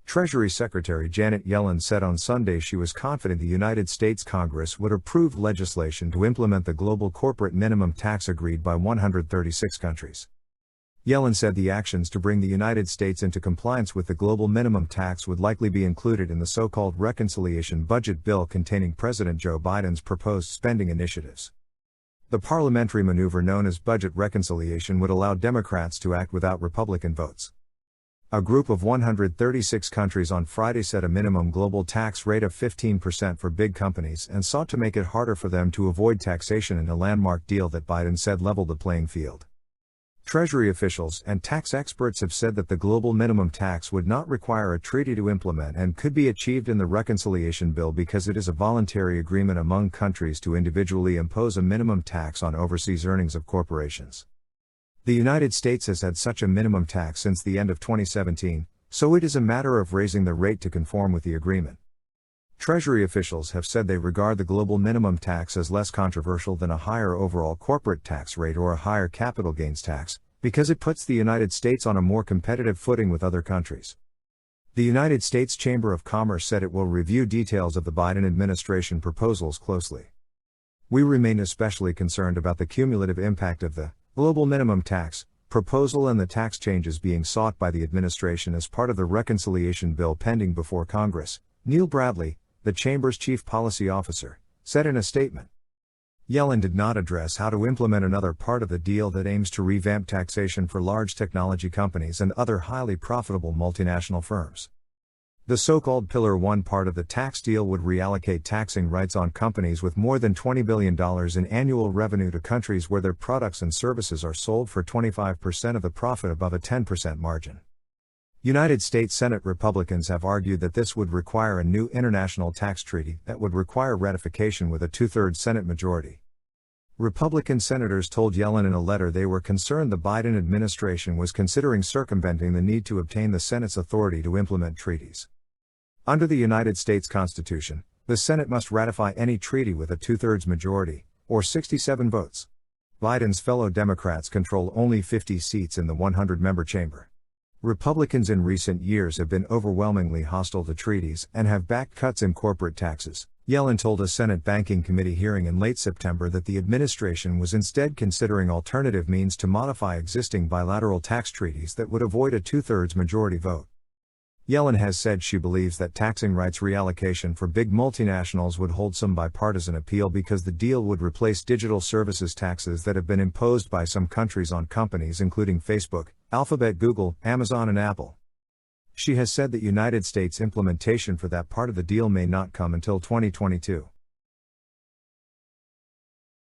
Treasury Secretary Janet Yellen said on Sunday she was confident the United States Congress would approve legislation to implement the global corporate minimum tax agreed by 136 countries. Yellen said the actions to bring the United States into compliance with the global minimum tax would likely be included in the so-called reconciliation budget bill containing President Joe Biden's proposed spending initiatives. The parliamentary maneuver known as budget reconciliation would allow Democrats to act without Republican votes. A group of 136 countries on Friday set a minimum global tax rate of 15% for big companies and sought to make it harder for them to avoid taxation in a landmark deal that Biden said leveled the playing field. Treasury officials and tax experts have said that the global minimum tax would not require a treaty to implement and could be achieved in the reconciliation bill because it is a voluntary agreement among countries to individually impose a minimum tax on overseas earnings of corporations. The United States has had such a minimum tax since the end of 2017, so it is a matter of raising the rate to conform with the agreement. Treasury officials have said they regard the global minimum tax as less controversial than a higher overall corporate tax rate or a higher capital gains tax, because it puts the United States on a more competitive footing with other countries. The United States Chamber of Commerce said it will review details of the Biden administration proposals closely. We remain especially concerned about the cumulative impact of the global minimum tax proposal and the tax changes being sought by the administration as part of the reconciliation bill pending before Congress, Neil Bradley, the Chamber's chief policy officer, said in a statement. Yellen did not address how to implement another part of the deal that aims to revamp taxation for large technology companies and other highly profitable multinational firms. The so-called Pillar 1 part of the tax deal would reallocate taxing rights on companies with more than $20 billion in annual revenue to countries where their products and services are sold for 25% of the profit above a 10% margin. United States Senate Republicans have argued that this would require a new international tax treaty that would require ratification with a two-thirds Senate majority. Republican senators told Yellen in a letter they were concerned the Biden administration was considering circumventing the need to obtain the Senate's authority to implement treaties. Under the United States Constitution, the Senate must ratify any treaty with a two-thirds majority, or 67 votes. Biden's fellow Democrats control only 50 seats in the 100-member chamber. Republicans in recent years have been overwhelmingly hostile to treaties and have backed cuts in corporate taxes. Yellen told a Senate Banking Committee hearing in late September that the administration was instead considering alternative means to modify existing bilateral tax treaties that would avoid a two-thirds majority vote. Yellen has said she believes that taxing rights reallocation for big multinationals would hold some bipartisan appeal because the deal would replace digital services taxes that have been imposed by some countries on companies including Facebook, Alphabet, Google, Amazon and Apple. She has said that United States implementation for that part of the deal may not come until 2022.